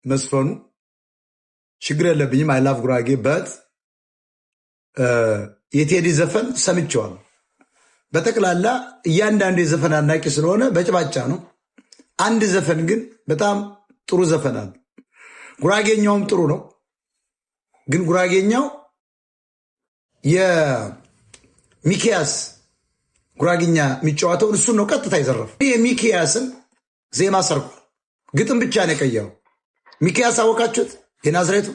መስፈኑ ችግር የለብኝም። አይ ላቭ ጉራጌ በት የቴዲ ዘፈን ሰምቼዋለሁ። በጠቅላላ እያንዳንዱ የዘፈን አድናቂ ስለሆነ በጭባጫ ነው። አንድ ዘፈን ግን በጣም ጥሩ ዘፈን አለ። ጉራጌኛውም ጥሩ ነው፣ ግን ጉራጌኛው የሚኪያስ ጉራጌኛ የሚጫወተውን እሱን ነው ቀጥታ ይዘረፍ። የሚኪያስን ዜማ ሰርቋል፣ ግጥም ብቻ ነው የቀየረው። ሚኪያስ አወቃችሁት? የናዝሬቱ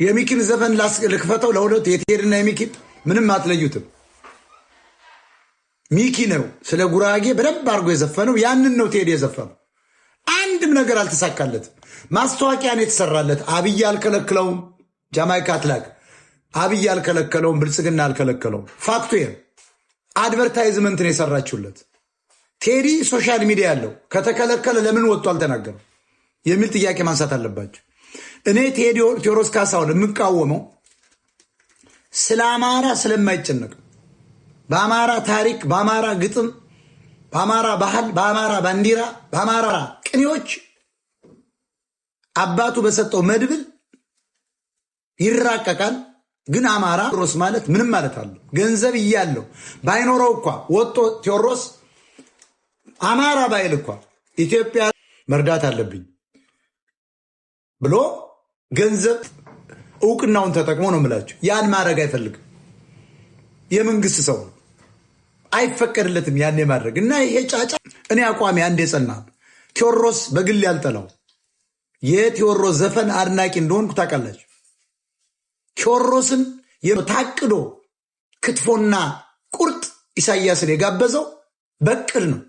የሚኪን ዘፈን ልክፈተው ለሁለት የቴድና የሚኪን ምንም አትለዩትም። ሚኪ ነው ስለ ጉራጌ በደንብ አድርጎ የዘፈነው። ያንን ነው ቴዲ የዘፈነው። አንድም ነገር አልተሳካለትም። ማስታወቂያ ነው የተሰራለት። አብይ አልከለከለውም። ጃማይካ አትላክ አብይ አልከለከለውም። ብልጽግና አልከለከለውም። ፋክቱ ይሄ አድቨርታይዝመንት ነው የሰራችሁለት። ቴዲ ሶሻል ሚዲያ ያለው ከተከለከለ ለምን ወጥቶ አልተናገረም የሚል ጥያቄ ማንሳት አለባቸው። እኔ ቴዎድሮስ ካሳሁን የምቃወመው ስለ አማራ ስለማይጨነቅ፣ በአማራ ታሪክ፣ በአማራ ግጥም፣ በአማራ ባህል፣ በአማራ ባንዲራ፣ በአማራ ቅኔዎች አባቱ በሰጠው መድብል ይራቀቃል። ግን አማራ ቴዎድሮስ ማለት ምንም ማለት አለው። ገንዘብ እያለው ባይኖረው እንኳ ወጥቶ ቴዎድሮስ አማራ ባይል እንኳ ኢትዮጵያ መርዳት አለብኝ ብሎ ገንዘብ እውቅናውን ተጠቅሞ ነው የምላቸው። ያን ማድረግ አይፈልግም። የመንግስት ሰው አይፈቀድለትም ያን ማድረግ እና ይሄ ጫጫ። እኔ አቋሚ አንድ የጸና ቴዎድሮስ በግል ያልጠላው የቴዎድሮስ ዘፈን አድናቂ እንደሆንኩ ታውቃላችሁ። ቴዎድሮስን ታቅዶ ክትፎና ቁርጥ ኢሳያስን የጋበዘው በቅል ነው።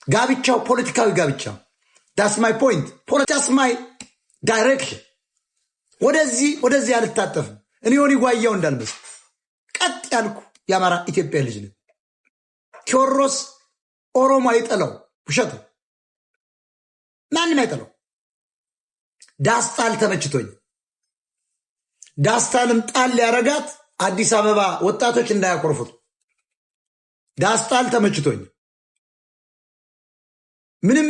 ጋብቻው ፖለቲካዊ ጋብቻ። ዳስ ማይ ፖይንት። ዳስ ማይ ዳይሬክሽን። ወደዚህ አልታጠፍም። እኔ ሆን ጓያው እንዳልመስል ቀጥ ያልኩ የአማራ ኢትዮጵያ ልጅ ነኝ። ቴዎድሮስ ኦሮሞ አይጠላው፣ ውሸት ማንም አይጠላው። ዳስጣል ተመችቶኝ ዳስጣልም ጣል ያረጋት አዲስ አበባ ወጣቶች እንዳያቆርፉት። ዳስጣል ተመችቶኝ ምንም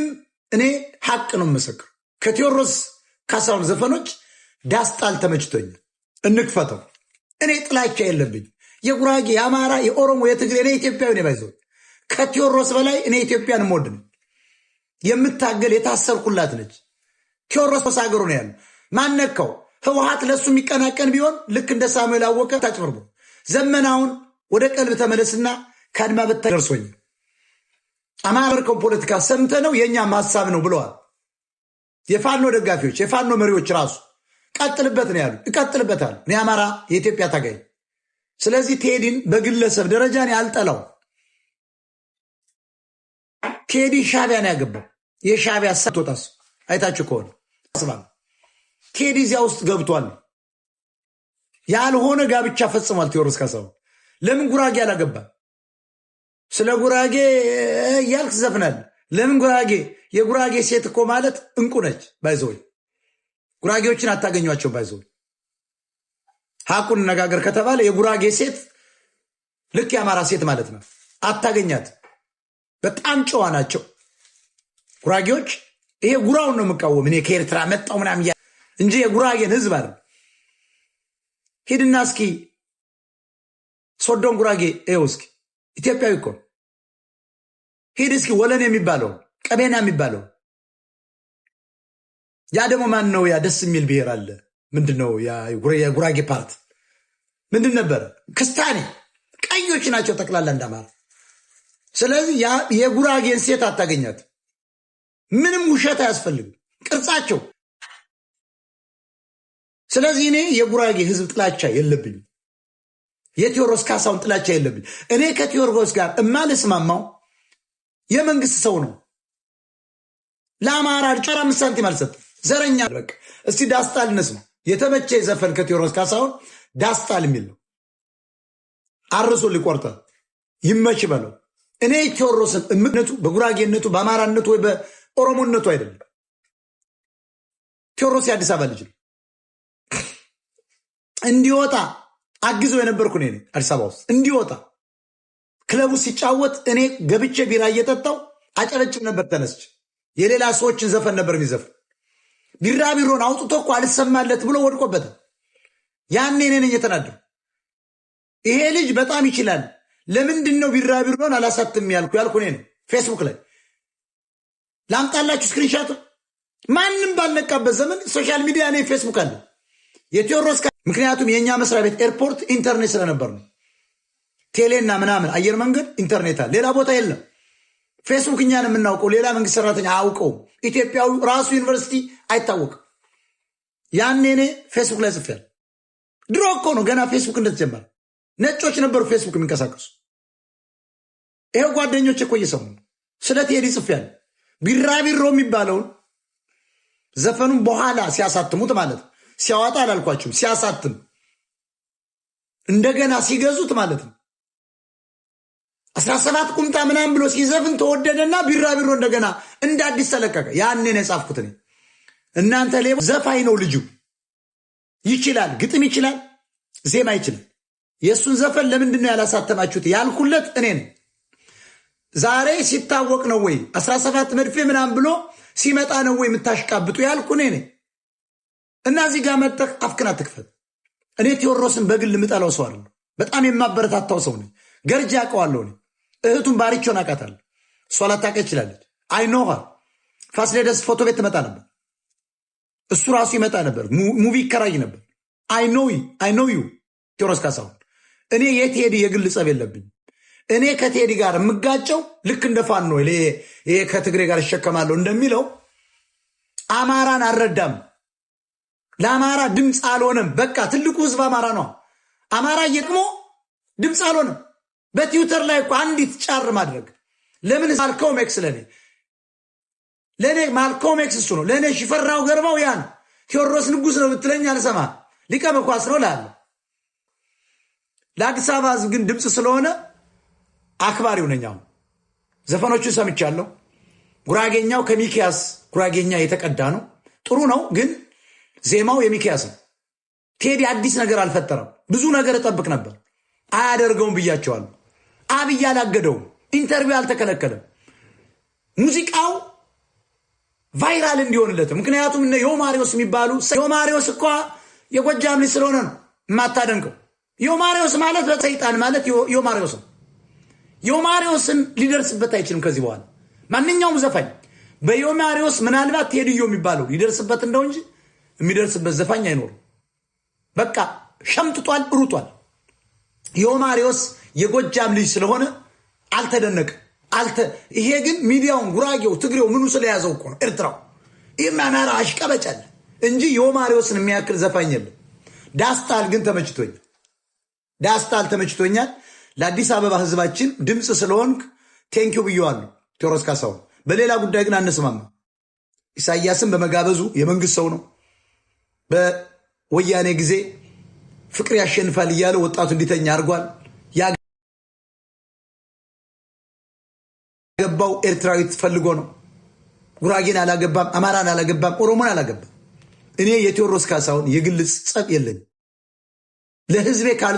እኔ ሐቅ ነው መሰክር። ከቴዎድሮስ ካሳሁን ዘፈኖች ዳስጣል ተመችቶኝ እንክፈተው። እኔ ጥላቻ የለብኝ። የጉራጌ፣ የአማራ፣ የኦሮሞ፣ የትግሬ እኔ ኢትዮጵያዊ ነው ባይዘው። ከቴዎድሮስ በላይ እኔ ኢትዮጵያን ሞድ ነው የምታገል የታሰርኩላት ነች። ቴዎድሮስ ሀገሩ ነው ያለው። ማነካው? ህወሓት ለሱ የሚቀናቀን ቢሆን ልክ እንደ ሳሙኤል አወቀ ታጭበርቦ ዘመናውን ወደ ቀልብ ተመለስና ከአድማ በታይ ደርሶኝ አማራው ፖለቲካ ሰምተ ነው የኛ ማሳብ ነው ብለዋል የፋኖ ደጋፊዎች፣ የፋኖ መሪዎች ራሱ ቀጥልበት ነው ያሉ። እቀጥልበታል። እኔ አማራ የኢትዮጵያ ታጋይ። ስለዚህ ቴዲን በግለሰብ ደረጃ ነው ያልጠላው። ቴዲ ሻቢያ ነው ያገባው። የሻቢያ ሰጥቶታስ አይታችሁ ከሆነ አስባል ቴዲ እዚያ ውስጥ ገብቷል። ያልሆነ ጋብቻ ፈጽሟል ቴዎድሮስ ካሳሁን። ለምን ጉራጌ አላገባ? ስለ ጉራጌ እያልክ ዘፍናል። ለምን ጉራጌ? የጉራጌ ሴት እኮ ማለት እንቁ ነች። ባይዘወይ ጉራጌዎችን አታገኟቸው። ባይዘወይ ሐቁን ነጋገር ከተባለ የጉራጌ ሴት ልክ የአማራ ሴት ማለት ነው። አታገኛት። በጣም ጨዋ ናቸው ጉራጌዎች። ይሄ ጉራውን ነው የምቃወም እኔ ከኤርትራ መጣው ምናምን እንጂ የጉራጌን ህዝብ አለ። ሂድና እስኪ ሶዶን ጉራጌ ይኸው እስኪ ኢትዮጵያዊ እኮ ሂድ እስኪ ወለን የሚባለው ቀቤና የሚባለው ያ ደግሞ ማን ነው? ያ ደስ የሚል ብሔር አለ። ምንድነው? የጉራጌ ፓርት ምንድን ነበረ? ክስታኔ ቀዮች ናቸው ጠቅላላ እንዳማራ። ስለዚህ የጉራጌን ሴት አታገኛት። ምንም ውሸት አያስፈልግም ቅርጻቸው። ስለዚህ እኔ የጉራጌ ህዝብ ጥላቻ የለብኝም። የቴዎድሮስ ካሳሁን ጥላቻ የለብኝ። እኔ ከቴዎድሮስ ጋር እማልስማማው የመንግስት ሰው ነው። ለአማራ 4 ሳንቲም አልሰጥም። ዘረኛ በቃ። እስቲ ዳስጣል እንስማ። የተመቸ ዘፈን ከቴዎድሮስ ካሳሁን ዳስጣል የሚል ነው። አርሶ ሊቆርጣል ይመች በለው። እኔ ቴዎድሮስን እምነቱ በጉራጌነቱ በአማራነቱ ወይ በኦሮሞነቱ አይደለም። ቴዎድሮስ የአዲስ አበባ ልጅ ነው። እንዲወጣ አግዘው የነበርኩ እኔ ነኝ። አዲስ አበባ ውስጥ እንዲወጣ ክለቡ ሲጫወት እኔ ገብቼ ቢራ እየጠጣው አጨረጭም ነበር። ተነስች የሌላ ሰዎችን ዘፈን ነበር የሚዘፍን። ቢራቢሮን አውጥቶ እኮ አልሰማለት ብሎ ወድቆበታል። ያኔ እኔ ነኝ የተናደው። ይሄ ልጅ በጣም ይችላል፣ ለምንድን ነው ቢራቢሮን አላሳትም ያልኩ እኔ ነው። ፌስቡክ ላይ ላምጣላችሁ ስክሪንሻት። ማንም ባልነቃበት ዘመን ሶሻል ሚዲያ ላይ ፌስቡክ አለ የቴዎድሮስ። ምክንያቱም የእኛ መስሪያ ቤት ኤርፖርት ኢንተርኔት ስለነበር ነው። ቴሌና ምናምን አየር መንገድ ኢንተርኔት አለ፣ ሌላ ቦታ የለም። ፌስቡክ እኛን የምናውቀው ሌላ መንግስት ሰራተኛ አያውቀውም። ኢትዮጵያዊ ራሱ ዩኒቨርሲቲ አይታወቅም። ያኔ እኔ ፌስቡክ ላይ ጽፌያለሁ። ድሮ እኮ ነው ገና ፌስቡክ እንደተጀመረ ነጮች ነበሩ ፌስቡክ የሚንቀሳቀሱ። ይሄው ጓደኞች እኮ እየሰሙ ስለ ቴዲ ጽፌያለሁ። ቢራቢሮ የሚባለውን ዘፈኑን በኋላ ሲያሳትሙት ማለት ነው። ሲያወጣ አላልኳችሁም፣ ሲያሳትም እንደገና ሲገዙት ማለት ነው። 17 ቁምጣ ምናምን ብሎ ሲዘፍን ተወደደና ቢራቢሮ እንደገና እንደ አዲስ ተለቀቀ። ያኔ ነው የጻፍኩት እኔ። እናንተ ሌባ ዘፋኝ ነው ልጁ፣ ይችላል፣ ግጥም ይችላል፣ ዜማ ይችላል። የእሱን ዘፈን ለምንድን ነው ያላሳተማችሁት ያልኩለት እኔ ነኝ። ዛሬ ሲታወቅ ነው ወይ 17 መድፌ ምናምን ብሎ ሲመጣ ነው ወይ የምታሽቃብጡ ያልኩ እኔ ነኝ። እና እዚህ ጋር መጠቅ አፍክን አትክፈት። እኔ ቴዎድሮስን በግል ምጠላው ሰው አይደለሁ። በጣም የማበረታታው ሰው ነኝ። ገርጃ አውቀዋለሁ እኔ። እህቱን ባሪቾን አውቃታለሁ። እሷ ላታውቅ ይችላለች። አይኖሃ ፋሲሌደስ ፎቶ ቤት ትመጣ ነበር። እሱ ራሱ ይመጣ ነበር። ሙቪ ይከራይ ነበር። አይኖ ዩ ቴዎድሮስ ካሳሁን። እኔ የቴዲ የግል ጸብ የለብኝ። እኔ ከቴዲ ጋር የምጋጨው ልክ እንደ ፋኖ ይሄ ከትግሬ ጋር ይሸከማለሁ እንደሚለው አማራን አልረዳም። ለአማራ ድምፅ አልሆነም። በቃ ትልቁ ህዝብ አማራ ነው። አማራ እየቅሞ ድምፅ አልሆነም። በትዊተር ላይ እኮ አንዲት ጫር ማድረግ ለምን ማልኮም ኤክስ ለእኔ ማልኮም ኤክስ እሱ ነው። ለእኔ ሽፈራው ገርባው ያ ነው። ቴዎድሮስ ንጉሥ ነው ብትለኝ አልሰማ። ሊቀ መኳስ ነው ላለ ለአዲስ አበባ ህዝብ ግን ድምፅ ስለሆነ አክባሪው ነኝ። አሁን ዘፈኖቹን ሰምቻለሁ። ጉራጌኛው ከሚኪያስ ጉራጌኛ የተቀዳ ነው። ጥሩ ነው፣ ግን ዜማው የሚኪያስ ነው። ቴዲ አዲስ ነገር አልፈጠረም። ብዙ ነገር እጠብቅ ነበር። አያደርገውም ብያቸዋለሁ። አብይ አላገደውም። ኢንተርቪው አልተከለከለም። ሙዚቃው ቫይራል እንዲሆንለት። ምክንያቱም እነ ዮማሪዎስ የሚባሉ ዮማሪዎስ እኮ የጎጃም ልጅ ስለሆነ ነው የማታደንቀው። ዮማሪዎስ ማለት በሰይጣን ማለት ዮማሪዎስ ነው። ዮማሪዎስን ሊደርስበት አይችልም። ከዚህ በኋላ ማንኛውም ዘፋኝ በዮማሪዎስ ምናልባት ቴዲዮ የሚባለው ሊደርስበት እንደው እንጂ የሚደርስበት ዘፋኝ አይኖርም። በቃ ሸምጥጧል፣ ሩጧል። ዮማሪዎስ የጎጃም ልጅ ስለሆነ አልተደነቅም። ይሄ ግን ሚዲያውን ጉራጌው፣ ትግሬው ምኑ ስለያዘው እኮ ነው። ኤርትራው ይህም አማራ አሽቀበጫል እንጂ ዮማሪዎስን የሚያክል ዘፋኝ የለም። ዳስታል ግን ተመችቶኛል። ዳስታል ተመችቶኛል። ለአዲስ አበባ ህዝባችን ድምፅ ስለሆንክ ቴንኪው ብየዋለሁ ቴዎድሮስ ካሳሁን። በሌላ ጉዳይ ግን አንስማማ። ኢሳያስን በመጋበዙ የመንግስት ሰው ነው። በወያኔ ጊዜ ፍቅር ያሸንፋል እያለ ወጣቱ እንዲተኛ አድርጓል። ያገባው ኤርትራዊት ፈልጎ ነው። ጉራጌን አላገባም፣ አማራን አላገባም፣ ኦሮሞን አላገባም። እኔ የቴዎድሮስ ካሳሁን የግል ጸብ የለኝም። ለህዝቤ ካል